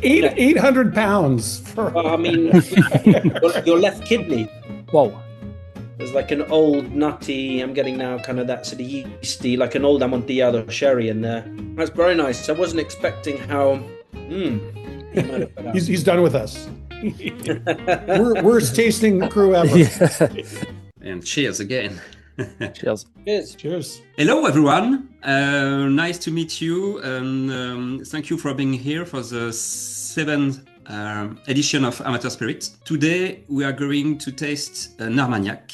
800 pounds for. Well, I mean, your left kidney. Wow. There's like an old nutty, I'm getting now kind of that sort of yeasty, like an old Amontillado sherry in there. That's very nice. I wasn't expecting how... He's done with us. Worst tasting crew ever. Yeah. And cheers again. Cheers. Cheers. Hello, everyone. Nice to meet you. And thank you for being here for the 7th edition of Amateur Spirit. Today, we are going to taste an Armagnac,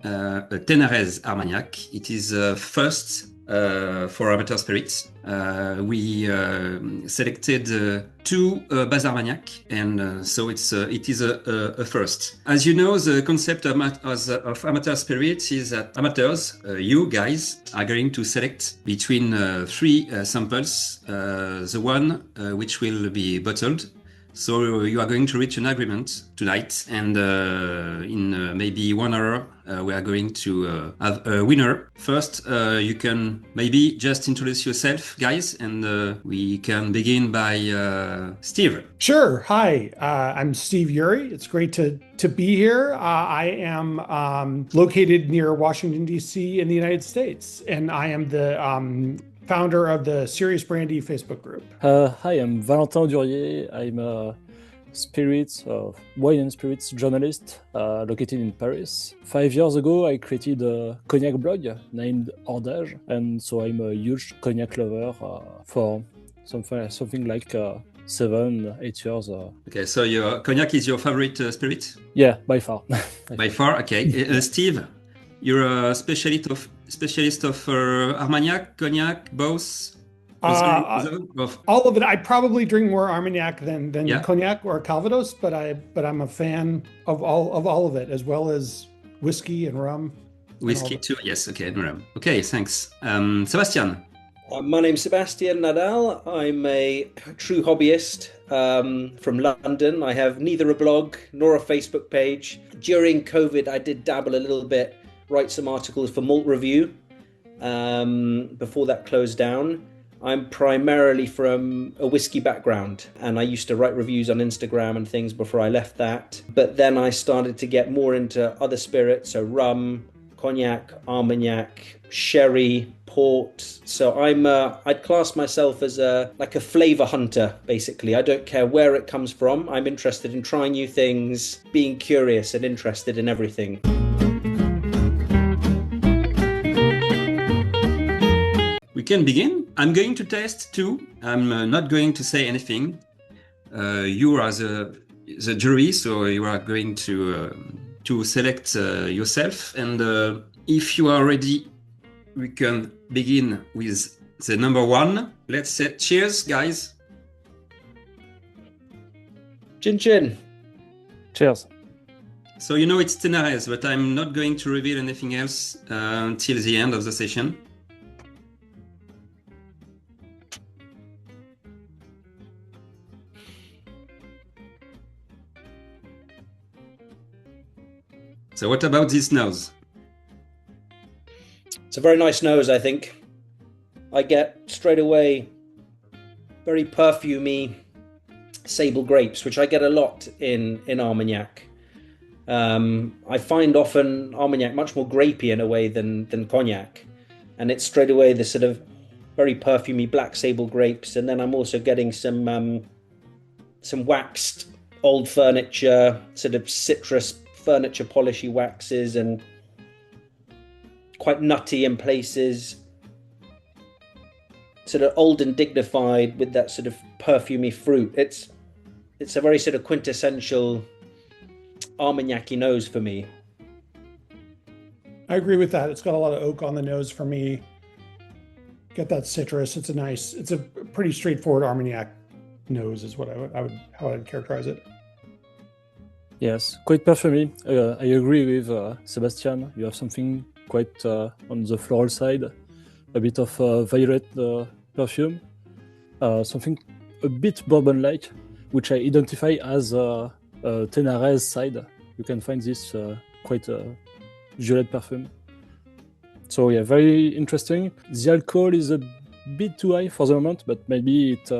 a Ténarèse Armagnac. It is first for Amateur Spirits. We selected 2 Baz Armagnac, and so it is a first. As you know, the concept of Amateur Spirits is that amateurs, you guys, are going to select between 3 samples, the one which will be bottled. So you are going to reach an agreement tonight, and in maybe 1 hour, we are going to have a winner. First, you can maybe just introduce yourself, guys, and we can begin by Steve. Sure. Hi, I'm Steve Ury. It's great to be here. I am located near Washington, D.C. in the United States, and I am the founder of the Serious Brandy Facebook group. Hi, I'm Valentin Audurier. I'm a wine and spirits journalist located in Paris. 5 years ago, I created a cognac blog named Ordage, and so I'm a huge cognac lover for something like 7-8 years. Okay, so your cognac is your favorite spirit? Yeah, by far. By far, okay. Steve, you're a specialist of Armagnac, cognac, both? All of it. I probably drink more Armagnac than cognac or Calvados, but I'm a fan of all of it, as well as whiskey and rum. Whiskey too, yes. Okay, and rum. Okay, thanks. Sebastian. My name's Sebastian Nadal. I'm a true hobbyist from London. I have neither a blog nor a Facebook page. During COVID, I did dabble a little bit, write some articles for Malt Review before that closed down. I'm primarily from a whiskey background, and I used to write reviews on Instagram and things before I left that. But then I started to get more into other spirits, so rum, cognac, Armagnac, sherry, port. So I'd class myself as a flavor hunter, basically. I don't care where it comes from. I'm interested in trying new things, being curious and interested in everything. We can begin. I'm going to taste 2. I'm not going to say anything. You are the jury, so you are going to select yourself. And if you are ready, we can begin with the number 1. Let's say cheers, guys. Chin chin. Cheers. So you know it's Ténarèse, but I'm not going to reveal anything else until the end of the session. So what about this nose? It's a very nice nose, I think. I get straight away very perfumey sable grapes, which I get a lot in Armagnac. I find often Armagnac much more grapey in a way than cognac. And it's straight away the sort of very perfumey black sable grapes. And then I'm also getting some waxed old furniture, sort of citrus furniture polishy waxes, and quite nutty in places, sort of old and dignified with that sort of perfumey fruit. It's a very sort of quintessential Armagnac-y nose for me. I agree with that. It's got a lot of oak on the nose for me. Get that citrus. It's a pretty straightforward Armagnac nose is what how I'd characterize it. Yes, quite perfumy. I agree with Sebastian. You have something quite on the floral side, a bit of violet perfume, something a bit bourbon-like, which I identify as Ténarèse side. You can find this quite violet perfume. So yeah, very interesting. The alcohol is a bit too high for the moment, but maybe it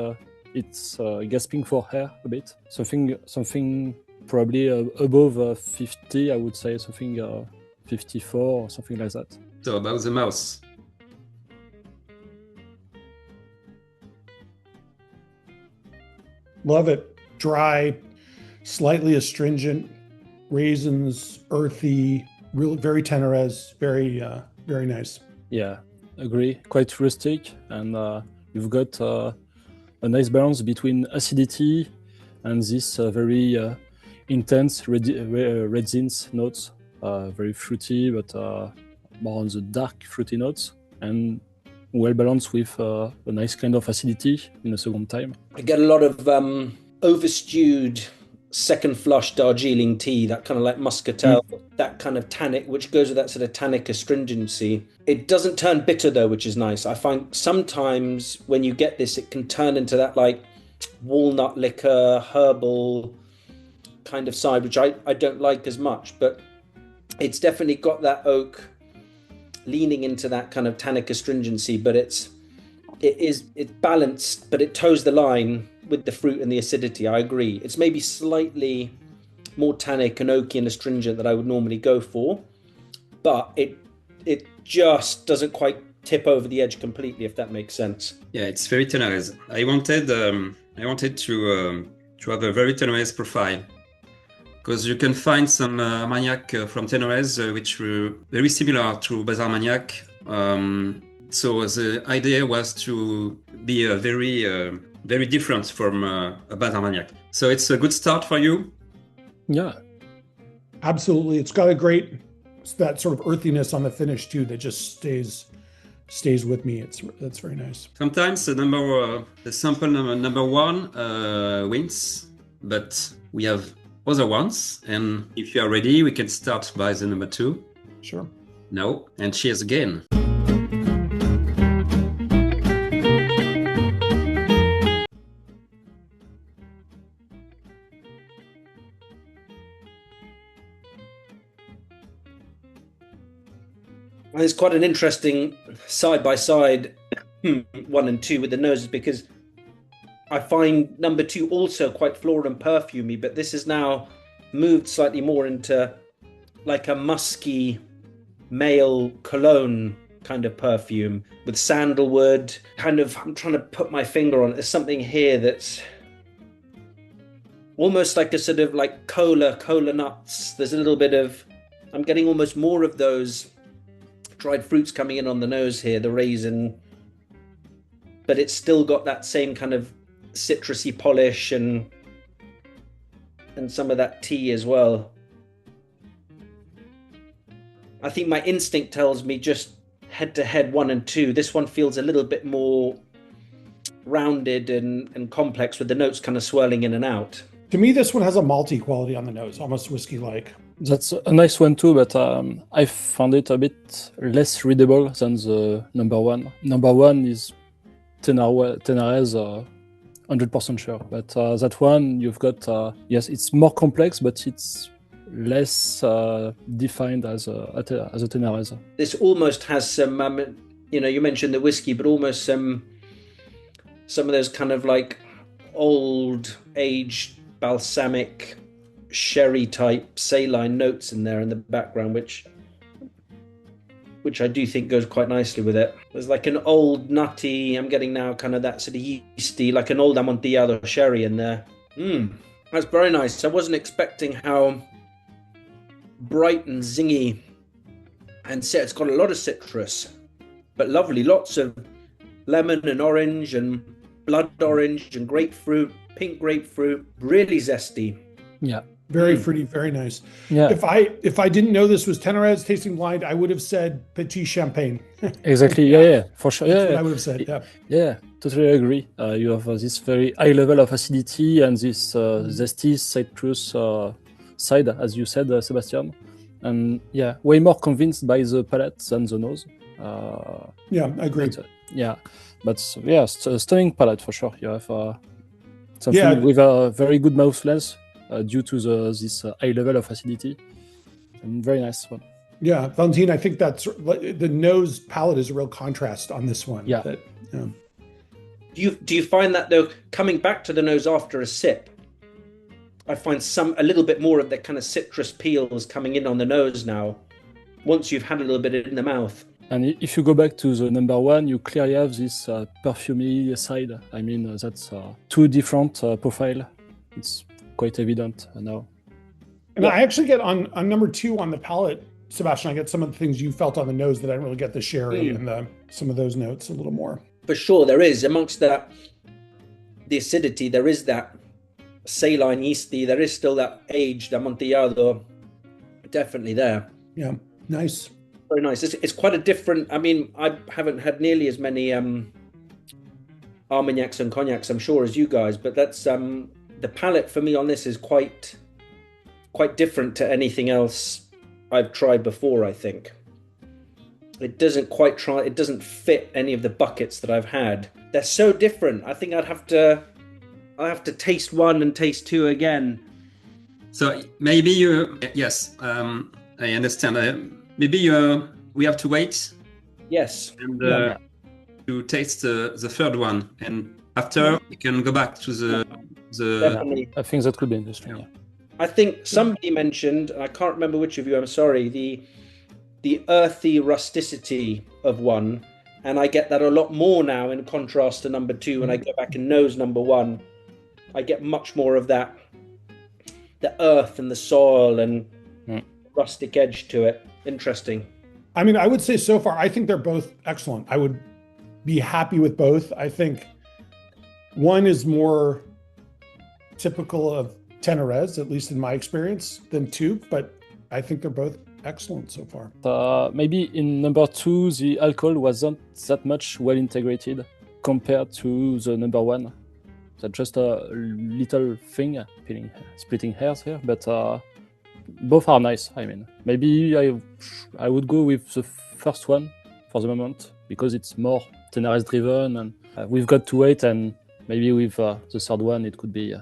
it's gasping for air a bit. Something probably above 50, I would say, something 54 or something like that. So about the mouse. Love it. Dry, slightly astringent, raisins, earthy, really very tenorez, very nice. Yeah, agree. Quite rustic, and you've got a nice balance between acidity and this very intense resins notes. Very fruity, but more on the dark fruity notes, and well balanced with a nice kind of acidity in the second time. I get a lot of overstewed second flush Darjeeling tea, that kind of like muscatel, that kind of tannic, which goes with that sort of tannic astringency. It doesn't turn bitter though, which is nice. I find sometimes when you get this, it can turn into that like walnut liquor, herbal kind of side, which I don't like as much, but it's definitely got that oak leaning into that kind of tannic astringency, but it's balanced, but it toes the line with the fruit and the acidity. I agree. It's maybe slightly more tannic and oaky and astringent that I would normally go for, but it just doesn't quite tip over the edge completely, if that makes sense. Yeah, it's very tenorez. I wanted to have a very tenorez profile, because you can find some Armagnac from Tenorez which were very similar to Baz Armagnac. So the idea was to be very different from Baz Armagnac. So it's a good start for you. Yeah, absolutely. It's got that sort of earthiness on the finish too that just stays with me. That's very nice. Sometimes the sample number one wins, but we have other ones, and if you are ready, we can start by the number two. Sure. No, and cheers again. It's quite an interesting side-by-side 1 and 2 with the noses, because I find number 2 also quite floral and perfumey, but this has now moved slightly more into like a musky male cologne kind of perfume with sandalwood. I'm trying to put my finger on it. There's something here that's almost like a sort of like cola nuts. There's a little bit of, I'm getting almost more of those dried fruits coming in on the nose here, the raisin, but it's still got that same kind of citrusy polish and some of that tea as well. I think my instinct tells me just head to head 1 and 2. This one feels a little bit more rounded and complex, with the notes kind of swirling in and out. To me, this one has a malty quality on the nose, almost whiskey-like. That's a nice one too, but I found it a bit less readable than the number one. Number one is Tenorez, 100% sure, but that one you've got, yes, it's more complex, but it's less defined as a Tenorez. This almost has some, you mentioned the whiskey, but almost some of those kind of like old aged balsamic sherry type saline notes in there in the background, which I do think goes quite nicely with it. There's like an old nutty, I'm getting now kind of that sort of yeasty, like an old Amontillado sherry in there. That's very nice. I wasn't expecting how bright and zingy, and it's got a lot of citrus, but lovely, lots of lemon and orange and blood orange and grapefruit, pink grapefruit, really zesty. Yeah. Very fruity, very nice. Yeah. If I didn't know this was Tenorez tasting blind, I would have said Petit Champagne. Exactly. Yeah, for sure. Yeah, That's what I would have said. Yeah. Yeah, totally agree. You have this very high level of acidity and this zesty citrus side, as you said, Sebastian. And yeah, way more convinced by the palate than the nose. Yeah, I agree. But yeah, stunning palate for sure. You have something with a very good mouthfeel. Due to this high level of acidity, and very nice one. Yeah, Valentin, I think that's the nose palette is a real contrast on this one. Yeah. Do you find that though, coming back to the nose after a sip, I find a little bit more of the kind of citrus peels coming in on the nose now, once you've had a little bit in the mouth. And if you go back to the number one, you clearly have this perfumy side. I mean, that's two different profile. It's quite evident now. And I actually get on number two on the palate, Sebastian, I get some of the things you felt on the nose that I didn't really get the sherry and some of those notes a little more. For sure, there is amongst that the acidity. There is that saline yeasty. There is still that aged Amontillado, definitely there. Yeah, nice. Very nice. It's quite a different. I mean, I haven't had nearly as many Armagnacs and cognacs, I'm sure, as you guys, but that's the palate for me on this is quite different to anything else I've tried before. I think it doesn't fit any of the buckets that I've had. They're so different. I think I have to taste one and taste two again. So maybe yes, I understand. Maybe we have to wait. Yes. And to taste the third one, and after we can go back to the. Definitely. I think that could be interesting. Yeah. I think somebody mentioned, I can't remember which of you, I'm sorry, the earthy rusticity of one, and I get that a lot more now in contrast to number two. When I go back and nose number one, I get much more of that, the earth and the soil and rustic edge to it. Interesting. I mean, I would say so far, I think they're both excellent. I would be happy with both. I think one is more typical of Tenerez, at least in my experience, than two, but I think they're both excellent so far. Maybe in number two, the alcohol wasn't that much well integrated compared to the number one. That's just a little thing, splitting hairs here, but both are nice. I mean, maybe I would go with the first one for the moment because it's more Tenerez driven, and we've got to wait, and maybe with the third one it could be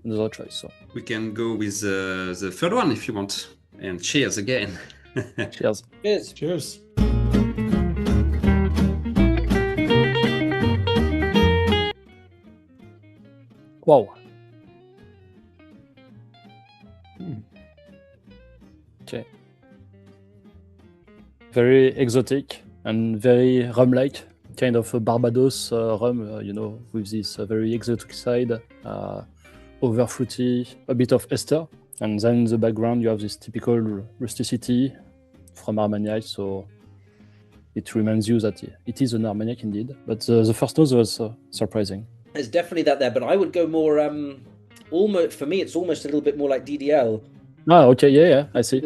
another choice. So we can go with the third one if you want. And cheers again. Cheers. Cheers. Cheers. Wow. Okay. Very exotic and very rum-like, kind of a Barbados rum, with this very exotic side, over fruity, a bit of ester. And then in the background, you have this typical rusticity from Armagnacs, so it reminds you that it is an Armagnac indeed. But the first nose was surprising. There's definitely that there, but I would go more, almost, for me, it's almost a little bit more like DDL. Ah, okay, yeah, I see.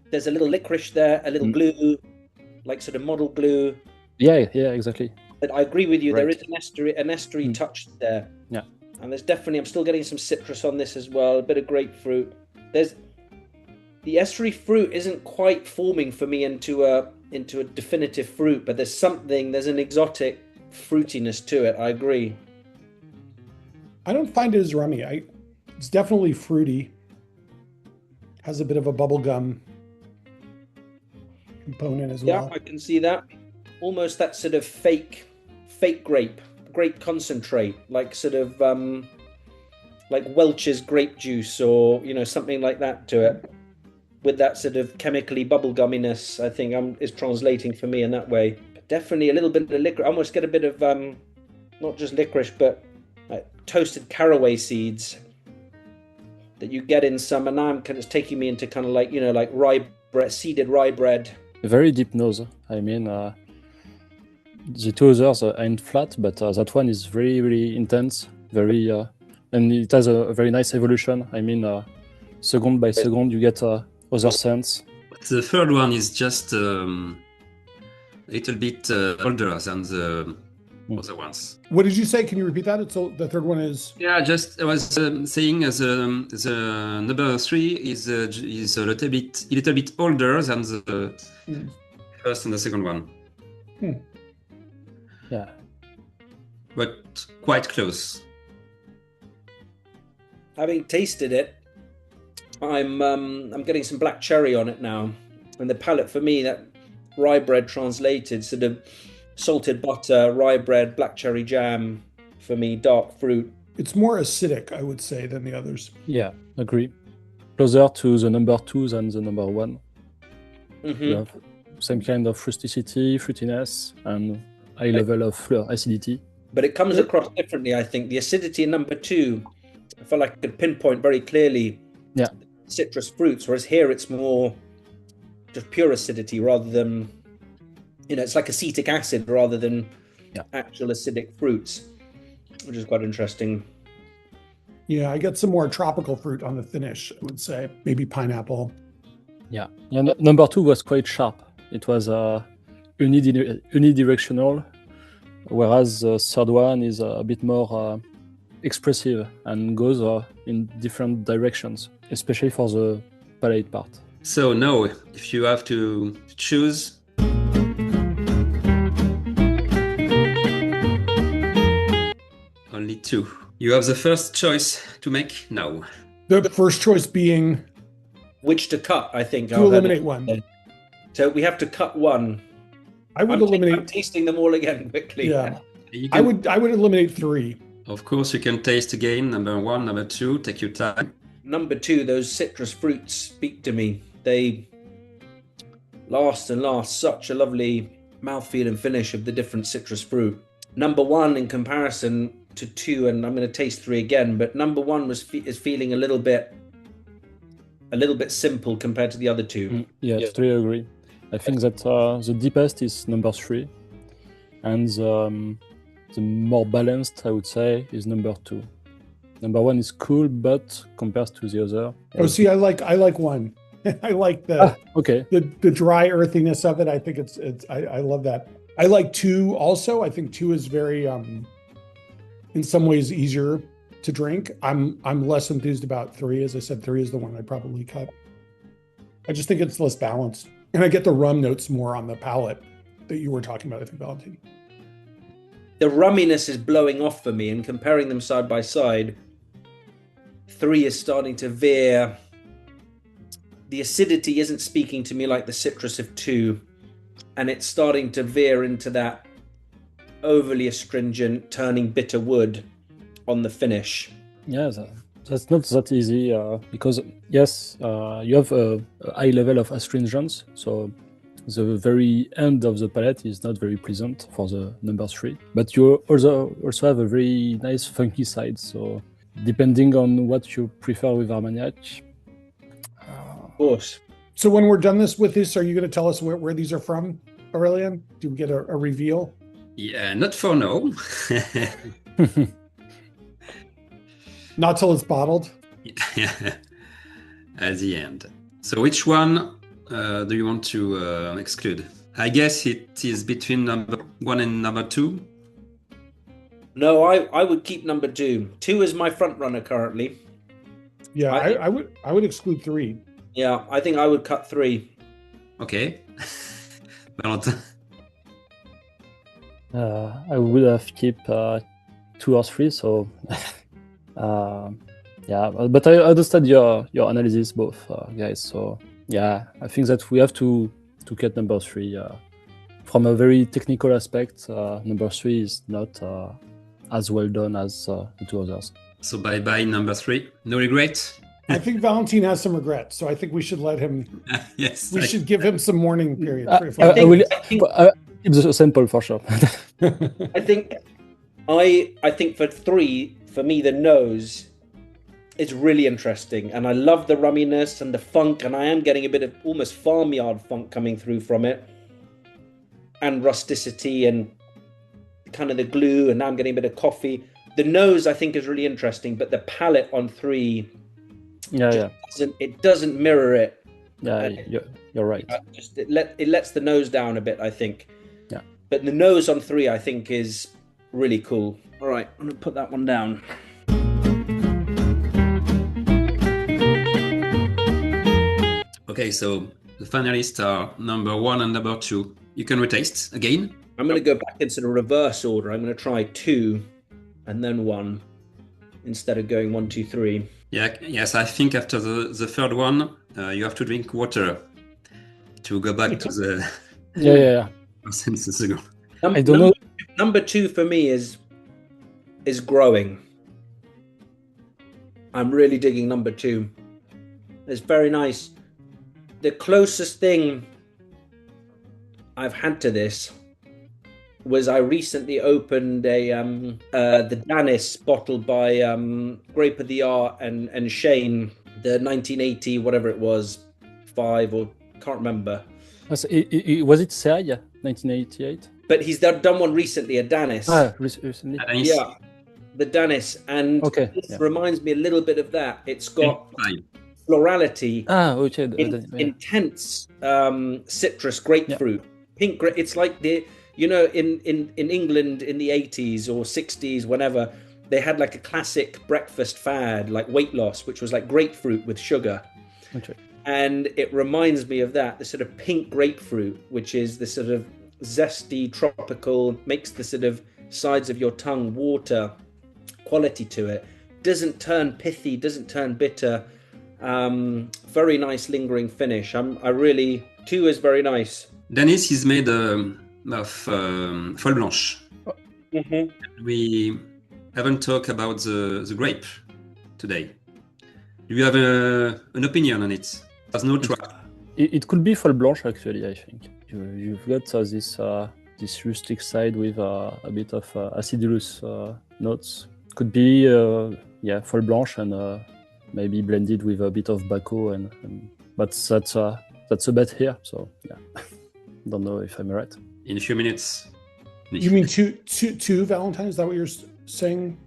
There's a little licorice there, a little glue, like sort of model glue. Yeah, exactly. But I agree with you, Right. there is an estery touch there. Yeah. And there's definitely, I'm still getting some citrus on this as well, a bit of grapefruit. The estery fruit isn't quite forming for me into a definitive fruit, but there's an exotic fruitiness to it. I agree. I don't find it as rummy. It's definitely fruity. Has a bit of a bubblegum component as well. Yeah, I can see that. Almost that sort of fake grape concentrate, like sort of like Welch's grape juice, or something like that to it, with that sort of chemically bubblegumminess. I think is translating for me in that way. But definitely a little bit of licorice. I almost get a bit of not just licorice, but like toasted caraway seeds that you get in some. And now it's taking me into kind of like like rye bread, seeded rye bread. A very deep nose. I mean, the two others ain't flat, but that one is very, very intense, very, and it has a very nice evolution. I mean, second by second, you get other scents. The third one is just a little bit older than the other ones. What did you say? Can you repeat that? The third one is... Yeah, I was saying the number three is a little bit older than the first and the second one. Yeah, but quite close. Having tasted it, I'm getting some black cherry on it now, and the palate for me, that rye bread translated, sort of salted butter, rye bread, black cherry jam. For me, dark fruit. It's more acidic, I would say, than the others. Yeah, agree. Closer to the number 2 than the number 1. Mm-hmm. You have same kind of rusticity, fruitiness, and high level of acidity. But it comes across differently, I think. The acidity in number 2, I felt like I could pinpoint very clearly citrus fruits, whereas here it's more just pure acidity rather than, it's like acetic acid rather than actual acidic fruits, which is quite interesting. Yeah, I get some more tropical fruit on the finish, I would say. Maybe pineapple. Yeah, number 2 was quite sharp. It was unidirectional, whereas the third one is a bit more expressive and goes in different directions, especially for the palate part. So now, if you have to choose, only 2. You have the first choice to make now. The first choice being which to cut, I think. To eliminate one. So we have to cut one. I would eliminate. I'm tasting them all again quickly. Yeah, I would eliminate 3. Of course, you can taste again. Number 1, number 2. Take your time. Number 2, those citrus fruits speak to me. They last such a lovely mouthfeel and finish of the different citrus fruit. Number 1 in comparison to 2, and I'm going to taste 3 again. But number 1 is feeling a little bit simple compared to the other 2. Yeah, I totally agree. I think that the deepest is number 3, and the more balanced, I would say, is number 2. Number 1 is cool, but compared to the other. Oh, see, I like 1. I like the dry earthiness of it. I think it's I love that. I like 2 also. I think 2 is very in some ways easier to drink. I'm less enthused about 3. As I said, 3 is the one I probably cut. I just think it's less balanced. And I get the rum notes more on the palate that you were talking about, I think, Valentin. The rumminess is blowing off for me, and comparing them side by side, 3 is starting to veer. The acidity isn't speaking to me like the citrus of 2, and it's starting to veer into that overly astringent, turning bitter wood on the finish. Yeah, that's not that easy because yes, you have a high level of astringents, so the very end of the palate is not very pleasant for the number 3. But you also have a very nice funky side. So depending on what you prefer with Armagnac. Of course. So when we're done with this, are you going to tell us where these are from, Aurélien? Do we get a reveal? Yeah, not for now. Not till it's bottled? Yeah, at the end. So which one do you want to exclude? I guess it is between number 1 and number 2. No, I would keep number 2. 2 is my front runner currently. Yeah, I would exclude 3. Yeah, I think I would cut 3. Okay. Valentin? I would have kept 2 or 3. So yeah, but I understand your analysis, both guys. So yeah, I think that we have to cut number 3. From a very technical aspect, number 3 is not as well done as the 2 others. So bye number 3. No regret? I think Valentin has some regrets, so I think we should let him. Yes. We should give him some mourning period. I will keep the sample for sure. I think for 3, for me, the nose is really interesting, and I love the rumminess and the funk, and I am getting a bit of almost farmyard funk coming through from it, and rusticity and kind of the glue, and now I'm getting a bit of coffee. The nose, I think, is really interesting, but the palate on 3, it doesn't mirror it. Yeah, you're right. It lets the nose down a bit, I think. Yeah. But the nose on 3, I think, is really cool. All right, I'm going to put that one down. Okay, so the finalists are number 1 and number 2. You can retaste again. I'm going to go back into the reverse order. I'm going to try 2 and then 1 instead of going 1, 2, 3. Yes, I think after the third one, you have to drink water to go back to the yeah. senses ago. I don't know. Number two for me is growing. I'm really digging number two. It's very nice. The closest thing I've had to this was I recently opened the Danis bottled by Grape of the Art and Shane, the 1980 whatever it was, 5 or can't remember. Was it Seria 1988? But he's done one recently, a Danis. Recently. Yeah, the Danis, and this reminds me a little bit of that. It's got florality, intense citrus, grapefruit, pink. It's like in England in the 80s or 60s, whenever they had like a classic breakfast fad, like weight loss, which was like grapefruit with sugar. Okay. And it reminds me of that, the sort of pink grapefruit, which is the sort of zesty, tropical, makes the sort of sides of your tongue water quality to it. Doesn't turn pithy, doesn't turn bitter. Very nice lingering finish. Two is very nice. Danis is made of Folle Blanche. Mm-hmm. We haven't talked about the grape today. Do you have an opinion on it? There's no track. It could be Folle Blanche, actually, I think. You've got this rustic side with a bit of acidulous notes. Could be Folle Blanche and maybe blended with a bit of Baco, but that's a bet here. So yeah, don't know if I'm right. In a few minutes. You mean two Valentin? Is that what you're saying?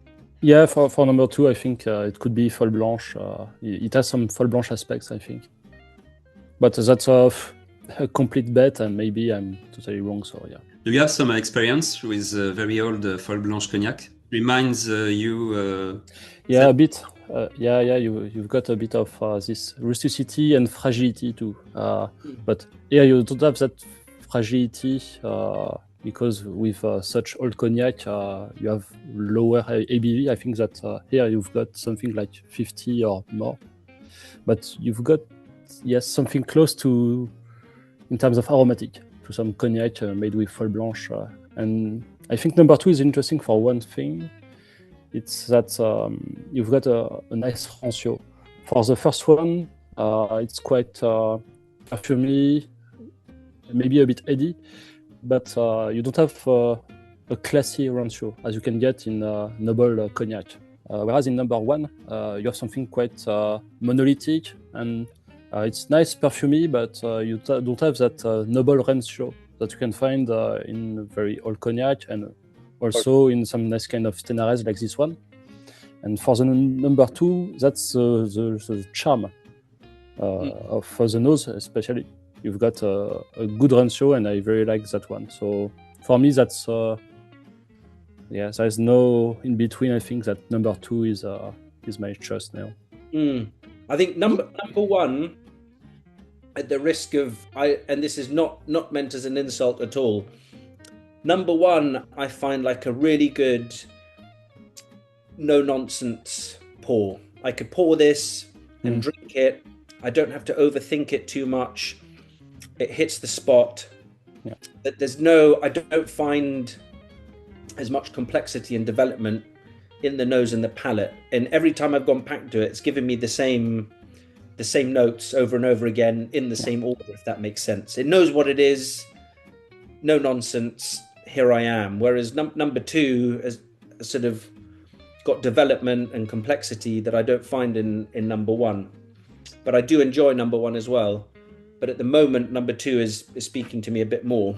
Yeah, for number two, I think it could be Folle Blanche. It has some Folle Blanche aspects, I think. But that's a complete bet, and maybe I'm totally wrong. So yeah. Do you have some experience with very old Folle Blanche cognac? Reminds you? Yeah, a bit. You've got a bit of this rusticity and fragility too. But here you don't have that fragility because with such old cognac, you have lower ABV. I think that here you've got something like 50 or more. But you've got something close to, in terms of aromatic, to some cognac made with Folle Blanche. And I think number two is interesting for one thing. It's that you've got a nice ratio. For the first one, it's quite perfumy, maybe a bit heady, but you don't have a classy ratio as you can get in noble cognac. Whereas in number one, you have something quite monolithic, and it's nice perfumy, but you don't have that noble ratio that you can find in very old cognac and also in some nice kind of Tenares like this one. And for the number two, that's the charm for the nose especially. You've got a good ratio, and I very like that one. So for me, that's there's no in between. I think that number two is my choice now. I think number one, at the risk of and this is not meant as an insult at all. Number one, I find like a really good, no nonsense pour. I could pour this and drink it. I don't have to overthink it too much. It hits the spot. Yeah. I don't find as much complexity and development in the nose and the palate. And every time I've gone back to it, it's given me the same notes over and over again in the same order, if that makes sense. It knows what it is. No nonsense. Here I am. Whereas number two has sort of got development and complexity that I don't find in number one. But I do enjoy number one as well. But at the moment, number two is speaking to me a bit more.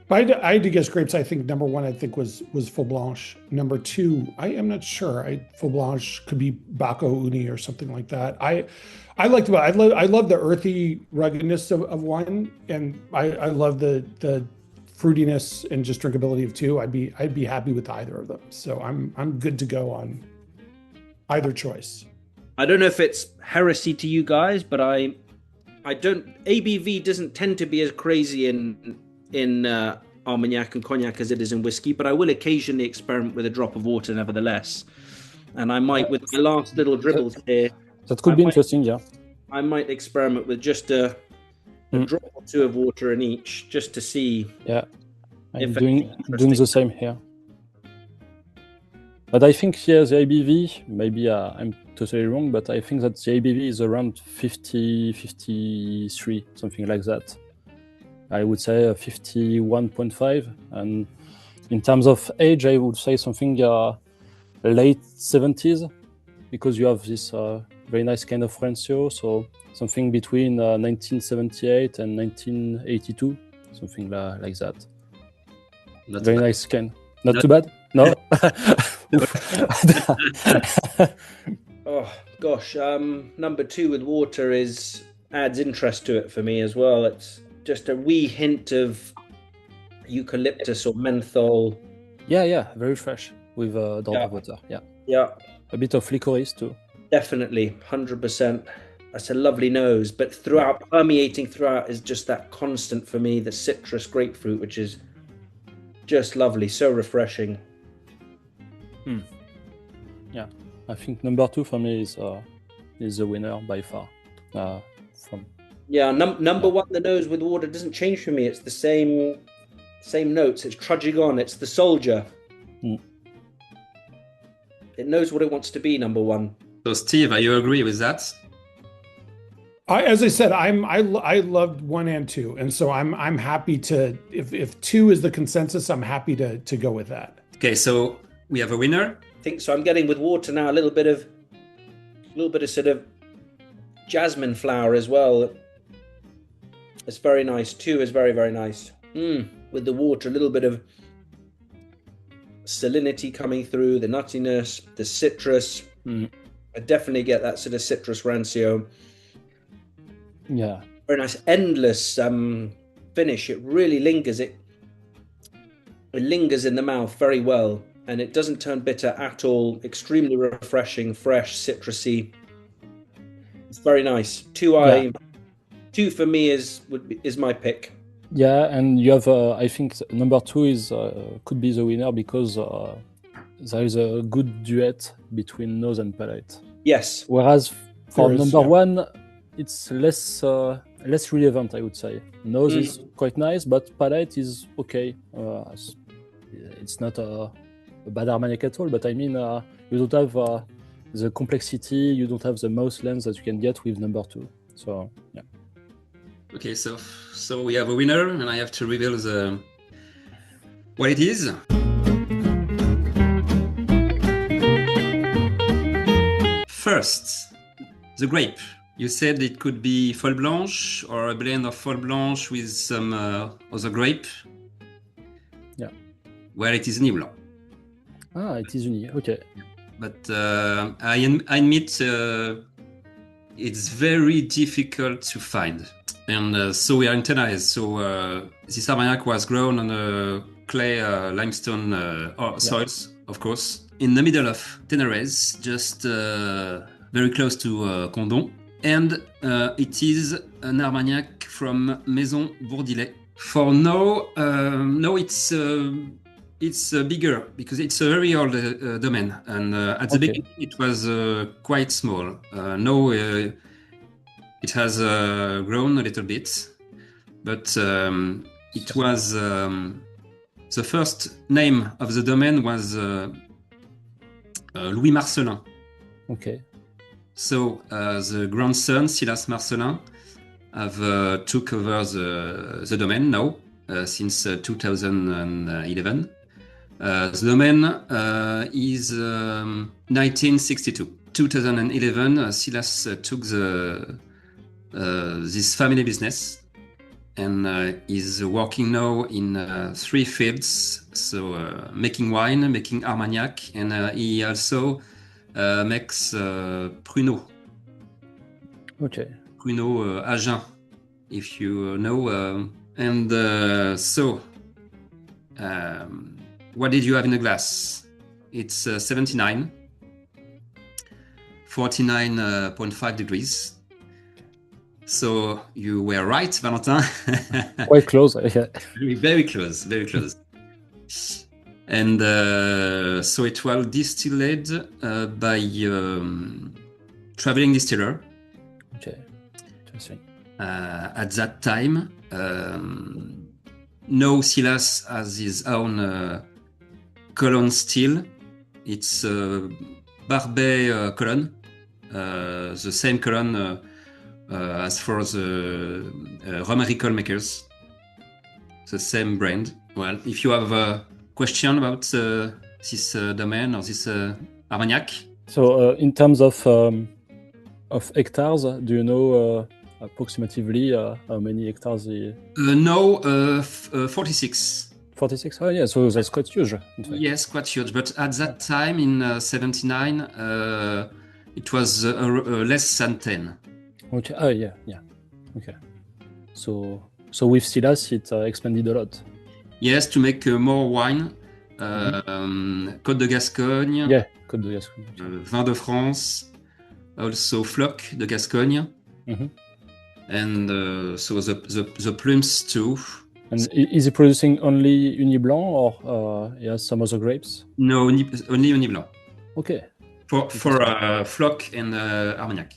I had to guess grapes. I think number one, was Folle Blanche. Number two, I am not sure. Folle Blanche could be Baco Uni or something like that. I love the earthy ruggedness of one, and I love the fruitiness and just drinkability of two. I'd be happy with either of them. So I'm good to go on either choice. I don't know if it's heresy to you guys, but I don't. ABV doesn't tend to be as crazy in Armagnac and cognac as it is in whiskey, but I will occasionally experiment with a drop of water nevertheless. And I might, with my last little dribbles here, that could be interesting. Yeah, I might experiment with just a a drop or two of water in each, just to see. Yeah, I'm if doing interesting. the same here. But I think here the ABV, maybe I'm totally wrong, but I think that the ABV is around 50, 53, something like that. I would say 51.5. And in terms of age, I would say something late 70s, because you have this very nice kind of ratio. So something between 1978 and 1982, something like that. Not Very bad. nice scan. Not too bad? No? Oh gosh, number 2 with water adds interest to it for me as well. It's just a wee hint of eucalyptus or menthol. Yeah, very fresh with a drop of water. Yeah, A bit of licorice too. definitely, 100%. That's a lovely nose, but permeating throughout is just that constant for me, the citrus grapefruit, which is just lovely, so refreshing. Yeah, I think number 2 for me is the winner by far. Number 1, the nose with water doesn't change for me. It's the same notes. It's trudging on. It's the soldier. It knows what it wants to be. Number 1. So, Steve, you agree with that? As I said, I loved 1 and 2, and so I'm happy to, if 2 is the consensus, I'm happy to go with that. Okay, so we have a winner. I think so. I'm getting with water now a little bit of sort of jasmine flower as well. It's very nice. 2 is very, very nice. With the water, a little bit of salinity coming through, the nuttiness, the citrus. I definitely get that sort of citrus rancio. Yeah. Very nice, endless finish. It really lingers. It lingers in the mouth very well, and it doesn't turn bitter at all. Extremely refreshing, fresh, citrusy. It's very nice. 2 for me is my pick. Yeah, and you have I think number 2 is could be the winner because there is a good duet between nose and palate. Yes. Whereas for There is, number yeah. 1, it's less relevant, I would say. Nose is quite nice, but palate is okay. It's not a bad Armagnac at all, but I mean, you don't have the complexity, you don't have the mouth length that you can get with number 2. So, yeah. Okay, so we have a winner, and I have to reveal what it is. First, the grape. You said it could be Folle Blanche or a blend of Folle Blanche with some other grape. Yeah. Well, it is Niblan. It is unique. Okay. But I admit it's very difficult to find. And so we are in Tenerife. So this Armagnac was grown on a clay limestone soils, of course, in the middle of Tenerife, just very close to Condon. And it is an Armagnac from Maison Bourdillet. For now, it's bigger because it's a very old domain. And at the beginning, it was quite small. Now it has grown a little bit, but it was the first name of the domain was Louis Marcelin. Okay. So the grandson Silas Marcelin have took over the domain now since 2011. The domain is 1962. 2011, Silas took this family business and is working now in 3 fields. So making wine, making Armagnac, and he also makes Pruneau. Okay. Pruneau Agen, if you know. What did you have in the glass? It's 79, 49.5 degrees. So you were right, Valentin. Quite close. Yeah. Very close, very close. And so it was distilled by traveling distiller. Okay. Interesting. at that time. Now Silas has his own colon still. It's Barbet colon, the same colon as for the Romericol makers, the same brand. Well, if you have a question about this domain or this Armagnac. So in terms of hectares, do you know approximately how many hectares? No, 46. 46? Oh yeah, so that's quite huge. In fact. Yes, quite huge. But at that time, in 79, it was less than 10. Okay. Oh yeah. Okay. So with Silas, it expanded a lot. Yes, to make more wine. Côte de Gascogne. Yeah, Côte de Gascogne. Vin de France. Also Floc de Gascogne. And so the plums too. And is he producing only Uni Blanc or he has some other grapes? No, only Uni Blanc. Okay. For Floc and Armagnac.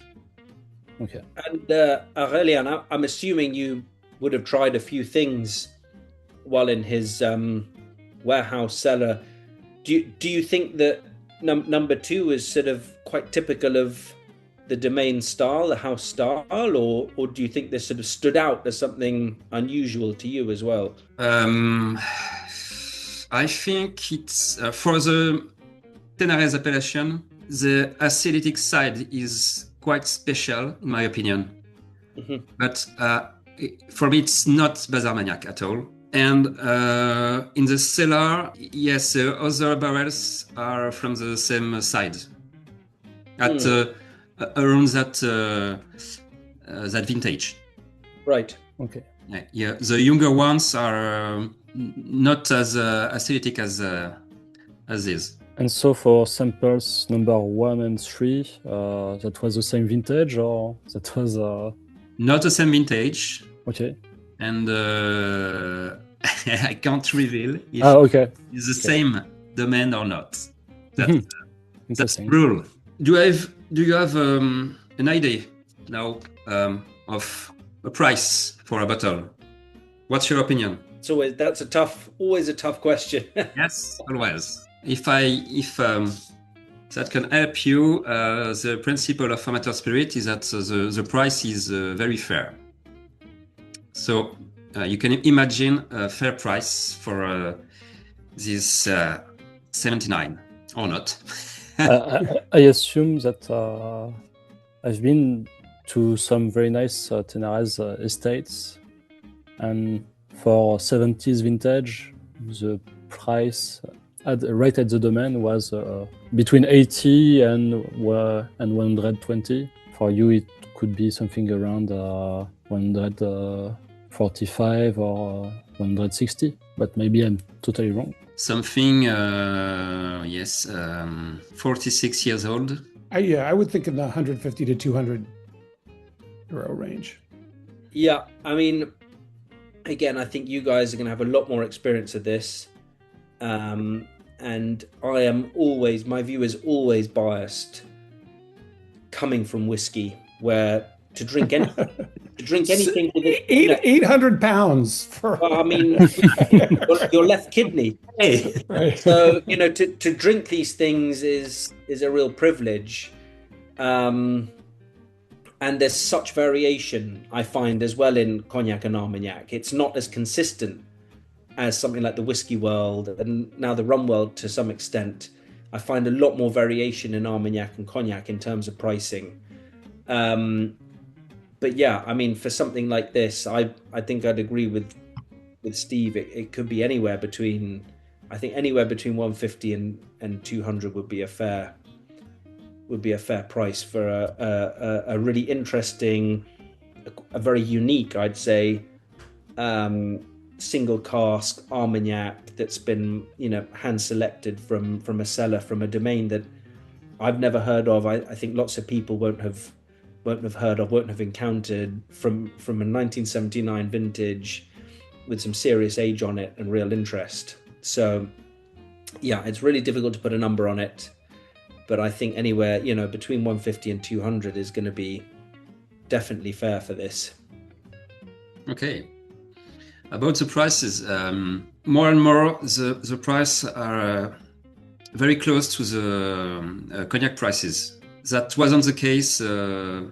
Okay. And Aurélien, I'm assuming you would have tried a few things while in his warehouse cellar. Do you think that number 2 is sort of quite typical of the domain style, the house style, or do you think this sort of stood out as something unusual to you as well? I think it's for the Tenares appellation, the acidic side is quite special in my opinion. But for me, it's not Baz Armagnac at all. And in the cellar, yes, other barrels are from the same side. At around that vintage. Right. Okay. Yeah. The younger ones are not as acidic as this. And so for samples number 1 and 3, that was the same vintage or that was not the same vintage. Okay. And I can't reveal if okay. it's the same domain or not. That's the rule. Do you have an idea now of a price for a bottle? What's your opinion? So that's always a tough question. Yes, always. If that can help you, the principle of amateur spirit is that the price is very fair. So you can imagine a fair price for this 79 or not. I assume that I've been to some very nice Tenares estates, and for 70s vintage, the price right at the domain was between 80 and 120. For you, it could be something around 145 or 160, but maybe I'm totally wrong. Something, 46 years old. I would think in the 150 to 200 euro range. Yeah, I mean, again, I think you guys are going to have a lot more experience of this. And my view is always biased coming from whiskey, where to drink anything with it, 800 pounds for. Well, I mean, your left kidney. Hey. Right. So to drink these things is a real privilege, and there's such variation I find as well in cognac and Armagnac. It's not as consistent as something like the whiskey world and now the rum world to some extent. I find a lot more variation in Armagnac and cognac in terms of pricing. But yeah, I mean, for something like this, I think I'd agree with Steve. It could be anywhere between 150 and 200 would be a fair price for a really interesting, a very unique, I'd say, single cask Armagnac that's been hand selected from a cellar, from a domain that I've never heard of. I think lots of people won't have heard of, won't have encountered, from a 1979 vintage with some serious age on it and real interest. So yeah, it's really difficult to put a number on it, but I think anywhere between 150 and 200 is going to be definitely fair for this. Okay. About the prices, more and more the price are very close to the cognac prices. That wasn't the case 2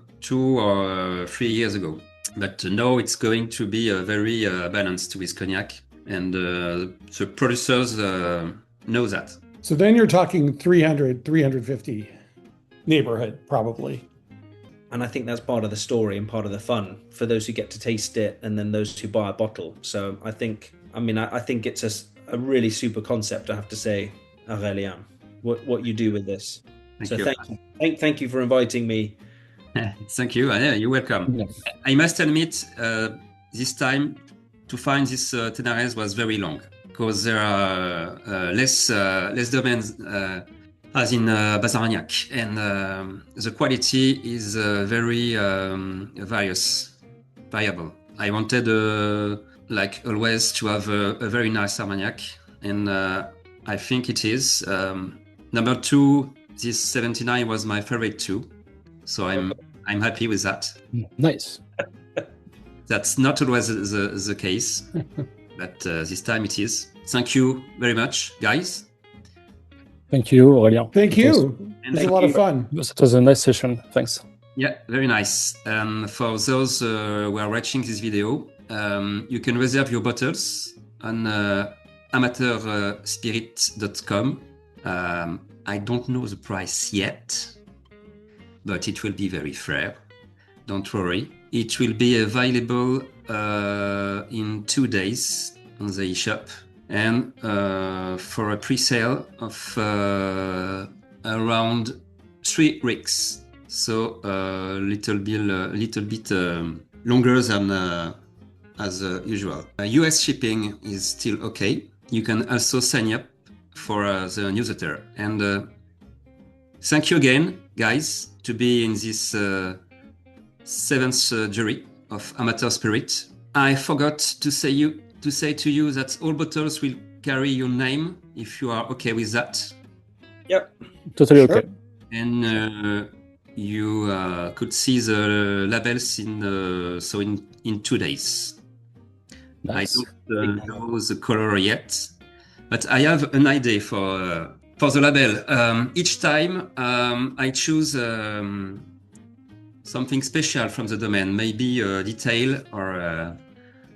or 3 years ago. But now it's going to be very balanced with cognac, and the producers know that. So then you're talking 300, 350 neighborhood, probably. And I think that's part of the story and part of the fun for those who get to taste it and then those who buy a bottle. So I think it's a really super concept, I have to say, Aurélien, what you do with this. Thank you for inviting me. Thank you. You're welcome. Yeah. I must admit, this time to find this Tenares was very long because there are less domains as in Armagnacs, and the quality is very variable. I wanted, like always, to have a very nice Armagnac, and I think it is. Number 2, this 79 was my favorite too, so I'm happy with that. Nice. That's not always the case, but this time it is. Thank you very much, guys. Thank you, Aurélien. Thank you. It was a lot of fun. It was a nice session. Thanks. Yeah, very nice. For those who are watching this video, you can reserve your bottles on amateurspirit.com. I don't know the price yet, but it will be very fair. Don't worry. It will be available in 2 days on the eShop, and for a pre-sale of around 3 weeks. So a little bit longer than as usual. US shipping is still okay. You can also sign up for the newsletter. And thank you again, guys, to be in this 7th jury of Amateur Spirit. I forgot to say to you that all bottles will carry your name, if you are okay with that. Yep. Totally okay. Sure. And you could see the labels in 2 days. Nice. I don't know the color yet, but I have an idea for the label. Each time I choose something special from the domain, maybe a detail or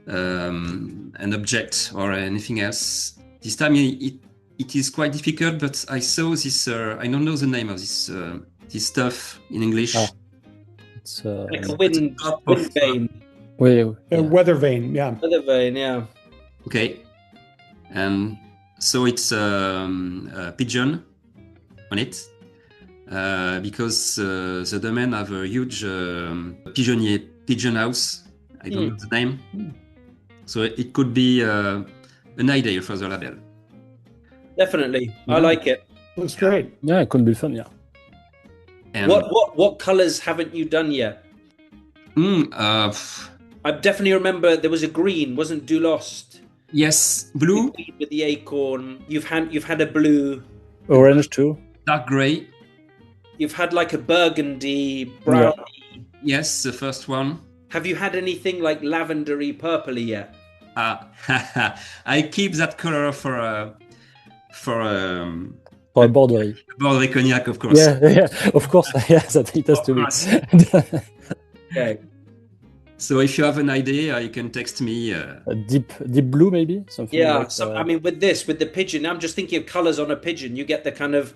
an object or anything else. This time it is quite difficult, but I saw this. I don't know the name of this stuff in English. It's like a wind vane. Weather vane, yeah. Weather vane, yeah. Okay, and so it's a pigeon on it because the domain have a huge pigeon house. I don't know the name, so it could be an idea for the label. Definitely, I like it. Looks great. Yeah, it could be fun. Yeah. And what colors haven't you done yet? I definitely remember there was a green, wasn't Du Lost? Yes, blue with the acorn. You've had a blue, orange too, dark gray. You've had like a burgundy, browny. Yeah. Yes, the first one. Have you had anything like lavendery, purpley yet? I keep that color for a Bordeaux. Bordeaux cognac, of course. Yeah, of course. Yes, it has to be. Okay. So if you have an idea, you can text me. A deep blue, maybe something. Yeah. Like, I mean, with the pigeon, I'm just thinking of colors on a pigeon. You get the kind of,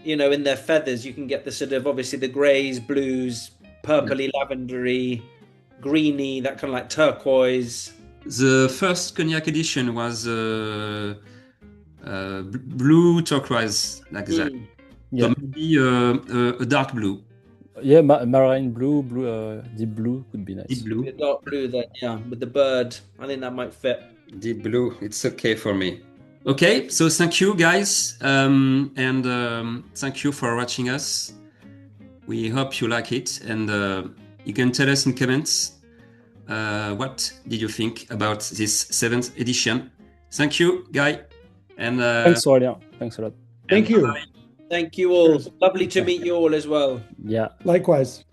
in their feathers, you can get the sort of obviously the greys, blues, purpley, lavendery, greeny, that kind of like turquoise. The first cognac edition was blue turquoise, like that. Yeah. So maybe a dark blue. Yeah, marine blue, deep blue could be nice. Deep blue. The dark blue then, yeah, with the bird. I think that might fit. Deep blue, it's okay for me. Okay, so thank you guys, and thank you for watching us. We hope you like it, and you can tell us in comments what did you think about this 7th edition. Thank you, Guy. And thanks, Aurélien. Thanks a lot. Thank you. Bye. Thank you all. Lovely to meet you all as well. Yeah. Likewise.